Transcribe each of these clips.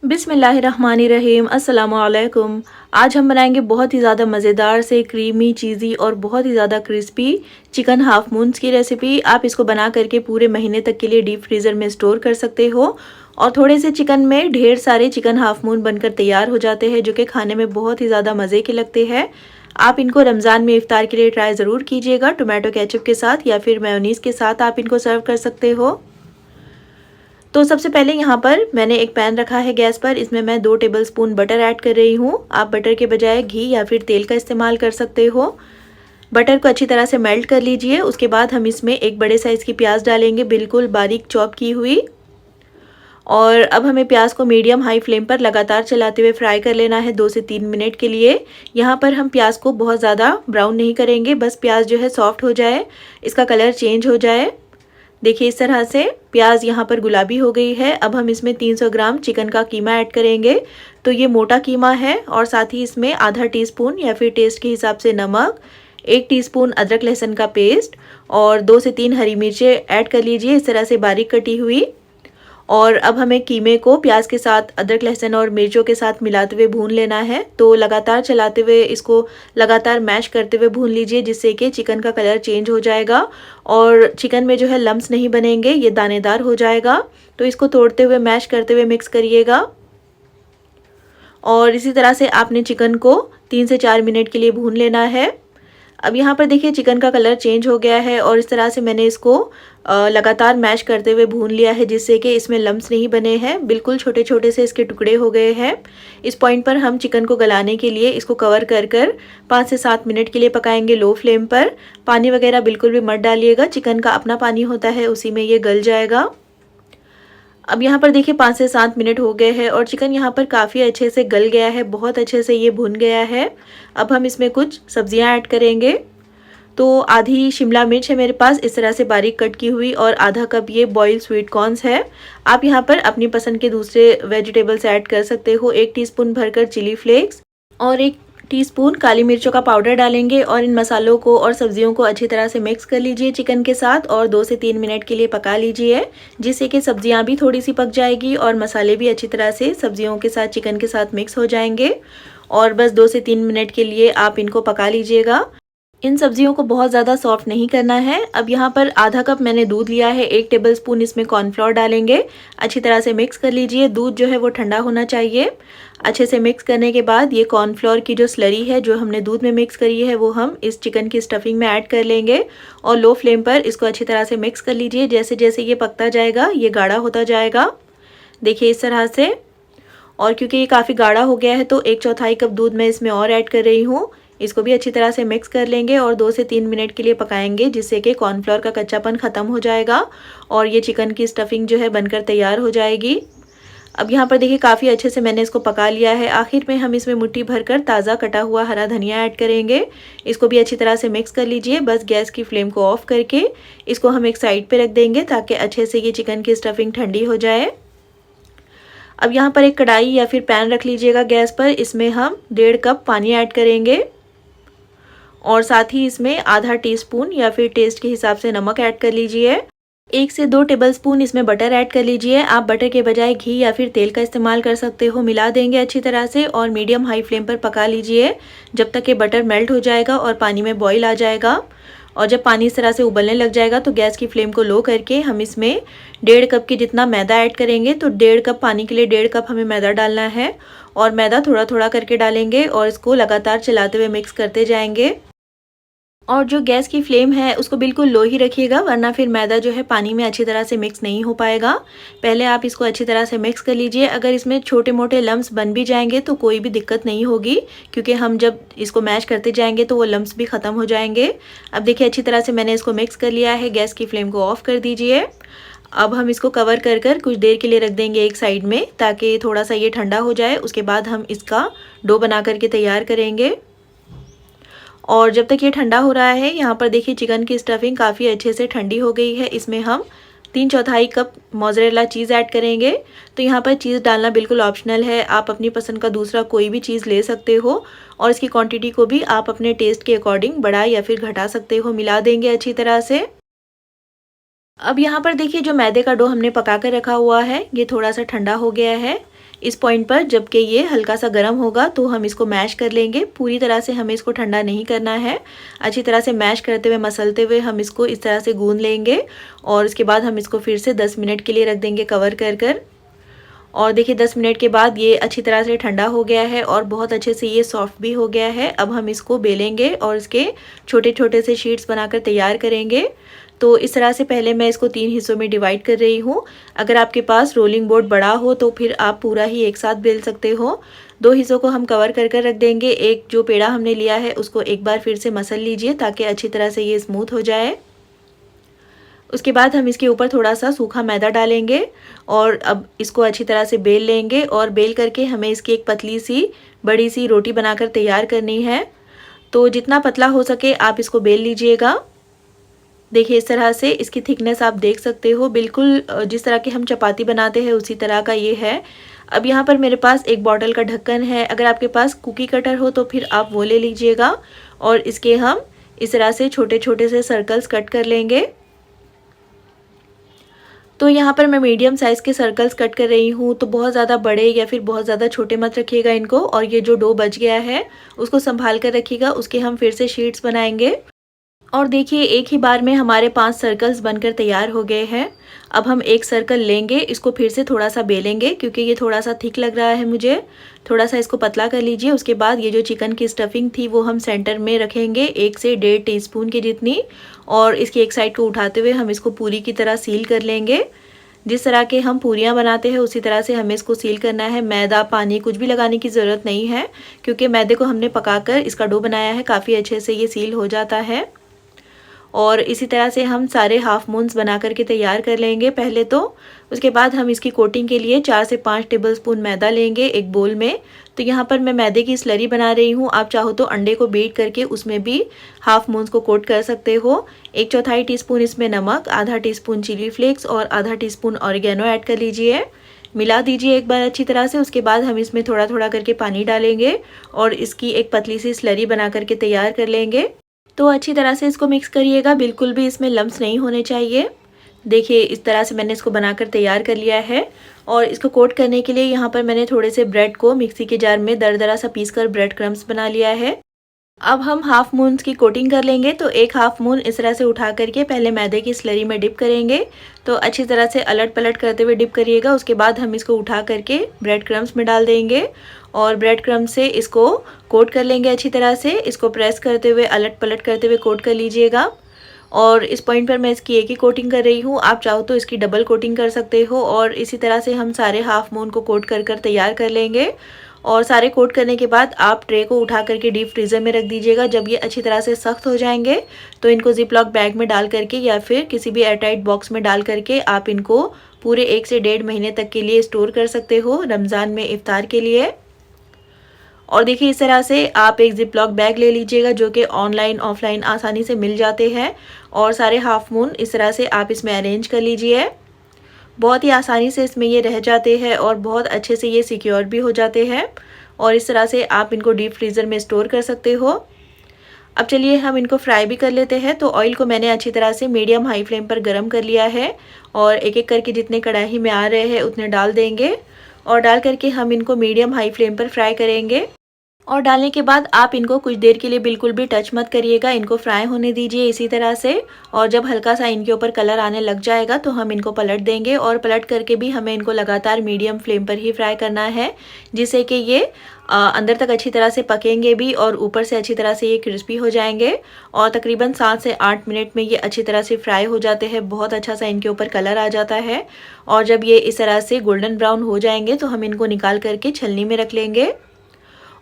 बिस्मिल्लाहिर्रहमानिर्रहीम अस्सलाम वालेकुम। आज हम बनाएंगे बहुत ही ज़्यादा मज़ेदार से क्रीमी चीज़ी और बहुत ही ज़्यादा क्रिस्पी चिकन हाफ मून्स की रेसिपी। आप इसको बना करके पूरे महीने तक के लिए डीप फ्रीज़र में स्टोर कर सकते हो और थोड़े से चिकन में ढेर सारे चिकन हाफ मून बनकर तैयार हो जाते हैं, जो कि खाने में बहुत ही ज़्यादा मज़े के लगते हैं। आप इनको रमज़ान में इफ्तार के लिए ट्राई ज़रूर कीजिएगा। टोमेटो केचप के साथ या फिर मेयोनीज़ के साथ आप इनको सर्व कर सकते हो। तो सबसे पहले यहाँ पर मैंने एक पैन रखा है गैस पर। इसमें मैं 2 टेबलस्पून बटर ऐड कर रही हूँ। आप बटर के बजाय घी या फिर तेल का इस्तेमाल कर सकते हो। बटर को अच्छी तरह से मेल्ट कर लीजिए। उसके बाद हम इसमें एक बड़े साइज़ की प्याज डालेंगे, बिल्कुल बारीक चॉप की हुई। और अब हमें प्याज को मीडियम हाई फ्लेम पर लगातार चलाते हुए फ्राई कर लेना है 2 से 3 मिनट के लिए। यहाँ पर हम प्याज को बहुत ज़्यादा ब्राउन नहीं करेंगे, बस प्याज जो है सॉफ्ट हो जाए, इसका कलर चेंज हो जाए। देखिए इस तरह से प्याज यहाँ पर गुलाबी हो गई है। अब हम इसमें 300 ग्राम चिकन का कीमा ऐड करेंगे। तो ये मोटा कीमा है और साथ ही इसमें आधा टीस्पून या फिर टेस्ट के हिसाब से नमक, 1 टीस्पून अदरक लहसुन का पेस्ट और 2 से 3 हरी मिर्चें ऐड कर लीजिए, इस तरह से बारीक कटी हुई। और अब हमें कीमे को प्याज के साथ अदरक लहसुन और मिर्चों के साथ मिलाते हुए भून लेना है। तो लगातार चलाते हुए इसको लगातार मैश करते हुए भून लीजिए, जिससे कि चिकन का कलर चेंज हो जाएगा और चिकन में जो है लम्स नहीं बनेंगे, ये दानेदार हो जाएगा। तो इसको तोड़ते हुए मैश करते हुए मिक्स करिएगा। और इसी तरह से आपने चिकन को 3 से 4 मिनट के लिए भून लेना है। अब यहाँ पर देखिए चिकन का कलर चेंज हो गया है और इस तरह से मैंने इसको लगातार मैश करते हुए भून लिया है, जिससे कि इसमें लम्स नहीं बने हैं, बिल्कुल छोटे छोटे से इसके टुकड़े हो गए हैं। इस पॉइंट पर हम चिकन को गलाने के लिए इसको कवर कर 5 से 7 मिनट के लिए पकाएंगे लो फ्लेम पर। पानी वगैरह बिल्कुल भी मत डालिएगा, चिकन का अपना पानी होता है, उसी में ये गल जाएगा। अब यहाँ पर देखिए 5 से 7 मिनट हो गए हैं और चिकन यहाँ पर काफ़ी अच्छे से गल गया है, बहुत अच्छे से ये भुन गया है। अब हम इसमें कुछ सब्जियाँ ऐड करेंगे। तो आधी शिमला मिर्च है मेरे पास इस तरह से बारीक कट की हुई और आधा कप ये बॉइल्ड स्वीट कॉर्न्स है। आप यहाँ पर अपनी पसंद के दूसरे वेजिटेबल्स ऐड कर सकते हो। 1 टीस्पून भरकर चिली फ्लेक्स और 1 टीस्पून काली मिर्चों का पाउडर डालेंगे और इन मसालों को और सब्जियों को अच्छी तरह से मिक्स कर लीजिए चिकन के साथ और 2 से 3 मिनट के लिए पका लीजिए, जिससे कि सब्जियां भी थोड़ी सी पक जाएगी और मसाले भी अच्छी तरह से सब्जियों के साथ चिकन के साथ मिक्स हो जाएंगे। और बस 2 से 3 मिनट के लिए आप इनको पका लीजिएगा। इन सब्जियों को बहुत ज़्यादा सॉफ्ट नहीं करना है। अब यहाँ पर आधा कप मैंने दूध लिया है, 1 टेबलस्पून इसमें कॉर्नफ्लोर डालेंगे, अच्छी तरह से मिक्स कर लीजिए। दूध जो है वो ठंडा होना चाहिए। अच्छे से मिक्स करने के बाद ये कॉर्नफ्लोर की जो स्लरी है जो हमने दूध में मिक्स करी है, वो हम इस चिकन की स्टफिंग में ऐड कर लेंगे और लो फ्लेम पर इसको अच्छी तरह से मिक्स कर लीजिए। जैसे जैसे ये पकता जाएगा ये गाढ़ा होता जाएगा, देखिए इस तरह से। और क्योंकि ये काफ़ी गाढ़ा हो गया है तो 1/4 कप दूध मैं इसमें और ऐड कर रही हूँ। इसको भी अच्छी तरह से मिक्स कर लेंगे और 2 से 3 मिनट के लिए पकाएंगे, जिससे कि कॉर्नफ्लोर का कच्चापन ख़त्म हो जाएगा और ये चिकन की स्टफिंग जो है बनकर तैयार हो जाएगी। अब यहाँ पर देखिए काफ़ी अच्छे से मैंने इसको पका लिया है। आखिर में हम इसमें मुट्ठी भरकर ताज़ा कटा हुआ हरा धनिया ऐड करेंगे। इसको भी अच्छी तरह से मिक्स कर लीजिए। बस गैस की फ्लेम को ऑफ करके इसको हम एक साइड पे रख देंगे ताकि अच्छे से ये चिकन की स्टफिंग ठंडी हो जाए। अब यहाँ पर एक कढ़ाई या फिर पैन रख लीजिएगा गैस पर। इसमें हम 1.5 कप पानी ऐड करेंगे और साथ ही इसमें आधा टीस्पून या फिर टेस्ट के हिसाब से नमक ऐड कर लीजिए। 1 से 2 टेबलस्पून इसमें बटर ऐड कर लीजिए। आप बटर के बजाय घी या फिर तेल का इस्तेमाल कर सकते हो। मिला देंगे अच्छी तरह से और मीडियम हाई फ्लेम पर पका लीजिए जब तक कि बटर मेल्ट हो जाएगा और पानी में बॉईल आ जाएगा। और जब पानी इस तरह से उबलने लग जाएगा तो गैस की फ्लेम को लो करके हम इसमें 1.5 कप के जितना मैदा ऐड करेंगे। तो 1.5 कप पानी के लिए 1.5 कप हमें मैदा डालना है और मैदा थोड़ा थोड़ा करके डालेंगे और इसको लगातार चलाते हुए मिक्स करते जाएंगे। और जो गैस की फ्लेम है उसको बिल्कुल लो ही रखिएगा, वरना फिर मैदा जो है पानी में अच्छी तरह से मिक्स नहीं हो पाएगा। पहले आप इसको अच्छी तरह से मिक्स कर लीजिए। अगर इसमें छोटे मोटे लम्स बन भी जाएंगे तो कोई भी दिक्कत नहीं होगी, क्योंकि हम जब इसको मैश करते जाएंगे तो वो लम्स भी ख़त्म हो जाएंगे। अब देखिए अच्छी तरह से मैंने इसको मिक्स कर लिया है। गैस की फ्लेम को ऑफ कर दीजिए। अब हम इसको कवर कर कुछ देर के लिए रख देंगे एक साइड में, ताकि थोड़ा सा ये ठंडा हो जाए। उसके बाद हम इसका डो बना करके तैयार करेंगे। और जब तक ये ठंडा हो रहा है, यहाँ पर देखिए चिकन की स्टफिंग काफ़ी अच्छे से ठंडी हो गई है। इसमें हम 3/4 कप मोज़रेला चीज़ ऐड करेंगे। तो यहाँ पर चीज़ डालना बिल्कुल ऑप्शनल है, आप अपनी पसंद का दूसरा कोई भी चीज़ ले सकते हो और इसकी क्वांटिटी को भी आप अपने टेस्ट के अकॉर्डिंग बढ़ा या फिर घटा सकते हो। मिला देंगे अच्छी तरह से। अब यहाँ पर देखिए जो मैदे का डो हमने पका कर रखा हुआ है ये थोड़ा सा ठंडा हो गया है। इस पॉइंट पर जबकि ये हल्का सा गर्म होगा तो हम इसको मैश कर लेंगे। पूरी तरह से हमें इसको ठंडा नहीं करना है, अच्छी तरह से मैश करते हुए मसलते हुए हम इसको इस तरह से गूंद लेंगे और उसके बाद हम इसको फिर से 10 मिनट के लिए रख देंगे कवर कर। और देखिए 10 मिनट के बाद ये अच्छी तरह से ठंडा हो गया है और बहुत अच्छे से ये सॉफ्ट भी हो गया है। अब हम इसको बेलेंगे और इसके छोटे छोटे से शीट्स बनाकर तैयार करेंगे। तो इस तरह से पहले मैं इसको 3 हिस्सों में डिवाइड कर रही हूँ। अगर आपके पास रोलिंग बोर्ड बड़ा हो तो फिर आप पूरा ही एक साथ बेल सकते हो। 2 हिस्सों को हम कवर कर रख देंगे। एक जो पेड़ा हमने लिया है उसको एक बार फिर से मसल लीजिए ताकि अच्छी तरह से ये स्मूथ हो जाए। उसके बाद हम इसके ऊपर थोड़ा सा सूखा मैदा डालेंगे और अब इसको अच्छी तरह से बेल लेंगे और बेल करके हमें इसकी एक पतली सी बड़ी सी रोटी बनाकर तैयार करनी है। तो जितना पतला हो सके आप इसको बेल लीजिएगा। देखिए इस तरह से इसकी थिकनेस आप देख सकते हो, बिल्कुल जिस तरह की हम चपाती बनाते हैं उसी तरह का ये है। अब यहाँ पर मेरे पास एक बॉटल का ढक्कन है, अगर आपके पास कुकी कटर हो तो फिर आप वो ले लीजिएगा और इसके हम इस तरह से छोटे छोटे से सर्कल्स कट कर लेंगे। तो यहाँ पर मैं मीडियम साइज़ के सर्कल्स कट कर रही हूँ, तो बहुत ज़्यादा बड़े या फिर बहुत ज़्यादा छोटे मत रखिएगा इनको। और ये जो डो बच गया है उसको संभाल कर रखिएगा, उसके हम फिर से शीट्स बनाएंगे। और देखिए एक ही बार में हमारे 5 सर्कल्स बनकर तैयार हो गए हैं। अब हम एक सर्कल लेंगे, इसको फिर से थोड़ा सा बेलेंगे क्योंकि ये थोड़ा सा थिक लग रहा है मुझे। थोड़ा सा इसको पतला कर लीजिए। उसके बाद ये जो चिकन की स्टफिंग थी वो हम सेंटर में रखेंगे 1 से 1.5 टीस्पून की जितनी, और इसकी एक साइड को उठाते हुए हम इसको पूरी की तरह सील कर लेंगे। जिस तरह के हम पूरियाँ बनाते हैं उसी तरह से हमें इसको सील करना है। मैदा पानी कुछ भी लगाने की ज़रूरत नहीं है क्योंकि मैदे को हमने पकाकर इसका डो बनाया है, काफ़ी अच्छे से ये सील हो जाता है। और इसी तरह से हम सारे हाफ मून्स बना करके तैयार कर लेंगे पहले तो। उसके बाद हम इसकी कोटिंग के लिए 4 से 5 टेबलस्पून मैदा लेंगे एक बोल में। तो यहाँ पर मैं मैदे की स्लरी बना रही हूँ, आप चाहो तो अंडे को बीट करके उसमें भी हाफ मून्स को कोट कर सकते हो। 1/4 टीस्पून इसमें नमक, आधा टीस्पून चिली फ्लेक्स और आधा टीस्पून ऑरिगेनो ऐड कर लीजिए। मिला दीजिए एक बार अच्छी तरह से। उसके बाद हम इसमें थोड़ा थोड़ा करके पानी डालेंगे और इसकी एक पतली सी स्लरी बना करके तैयार कर लेंगे। तो अच्छी तरह से इसको मिक्स करिएगा, बिल्कुल भी इसमें लम्स नहीं होने चाहिए। देखिए इस तरह से मैंने इसको बनाकर तैयार कर लिया है। और इसको कोट करने के लिए यहाँ पर मैंने थोड़े से ब्रेड को मिक्सी के जार में दरदरा सा पीस कर ब्रेड क्रम्स बना लिया है। अब हम हाफ मून्स की कोटिंग कर लेंगे। तो एक हाफ मून इस तरह से उठा करके पहले मैदे की स्लरी में डिप करेंगे। तो अच्छी तरह से अलट पलट करते हुए डिप करिएगा। उसके बाद हम इसको उठा करके ब्रेड क्रम्स में डाल देंगे और ब्रेड क्रम्स से इसको कोट कर लेंगे अच्छी तरह से। इसको प्रेस करते हुए अलट पलट करते हुए कोट कर लीजिएगा। और इस पॉइंट पर मैं इसकी एक ही कोटिंग कर रही हूँ, आप चाहो तो इसकी डबल कोटिंग कर सकते हो। और इसी तरह से हम सारे हाफ मून को कोट कर तैयार कर लेंगे। और सारे कोट करने के बाद आप ट्रे को उठा करके डीप फ्रीज़र में रख दीजिएगा। जब ये अच्छी तरह से सख्त हो जाएंगे तो इनको जिप लॉक बैग में डाल करके या फिर किसी भी एयरटाइट बॉक्स में डाल करके आप इनको पूरे 1 से 1.5 महीने तक के लिए स्टोर कर सकते हो रमज़ान में इफ्तार के लिए। और देखिए इस तरह से आप एक जिप लॉक बैग ले लीजिएगा जो कि ऑनलाइन ऑफलाइन आसानी से मिल जाते हैं। और सारे हाफ मून इस तरह से आप इसमें अरेंज कर लीजिए। बहुत ही आसानी से इसमें ये रह जाते हैं और बहुत अच्छे से ये सिक्योर भी हो जाते हैं। और इस तरह से आप इनको डीप फ्रीज़र में स्टोर कर सकते हो। अब चलिए हम इनको फ्राई भी कर लेते हैं। तो ऑयल को मैंने अच्छी तरह से मीडियम हाई फ्लेम पर गर्म कर लिया है और एक एक करके जितने कढ़ाई में आ रहे हैं उतने डाल देंगे। और डाल करके हम इनको मीडियम हाई फ्लेम पर फ्राई करेंगे। और डालने के बाद आप इनको कुछ देर के लिए बिल्कुल भी टच मत करिएगा, इनको फ्राई होने दीजिए इसी तरह से। और जब हल्का सा इनके ऊपर कलर आने लग जाएगा तो हम इनको पलट देंगे। और पलट करके भी हमें इनको लगातार मीडियम फ्लेम पर ही फ्राई करना है जिससे कि ये अंदर तक अच्छी तरह से पकेंगे भी और ऊपर से अच्छी तरह से ये क्रिस्पी हो जाएंगे। और तकरीबन 7 से 8 मिनट में ये अच्छी तरह से फ्राई हो जाते हैं, बहुत अच्छा सा इनके ऊपर कलर आ जाता है। और जब ये इस तरह से गोल्डन ब्राउन हो जाएंगे तो हम इनको निकाल करके छलनी में रख लेंगे।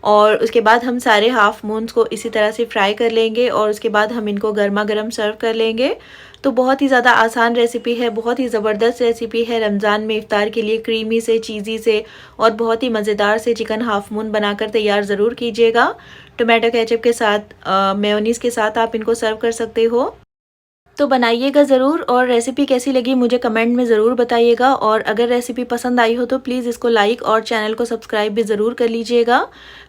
और उसके बाद हम सारे हाफ मून्स को इसी तरह से फ्राई कर लेंगे और उसके बाद हम इनको गर्मा गर्म सर्व कर लेंगे। तो बहुत ही ज़्यादा आसान रेसिपी है, बहुत ही ज़बरदस्त रेसिपी है रमज़ान में इफ्तार के लिए। क्रीमी से, चीज़ी से और बहुत ही मज़ेदार से चिकन हाफ मून बनाकर तैयार ज़रूर कीजिएगा। टोमेटो केचप के साथ, मेयोनीज़ के साथ आप इनको सर्व कर सकते हो। तो बनाइएगा ज़रूर। और रेसिपी कैसी लगी मुझे कमेंट में ज़रूर बताइएगा। और अगर रेसिपी पसंद आई हो तो प्लीज़ इसको लाइक और चैनल को सब्सक्राइब भी ज़रूर कर लीजिएगा।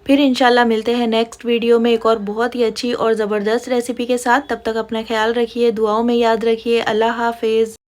फिर इंशाल्लाह मिलते हैं नेक्स्ट वीडियो में एक और बहुत ही अच्छी और ज़बरदस्त रेसिपी के साथ। तब तक अपना ख्याल रखिए, दुआओं में याद रखिए। अल्लाह हाफिज़।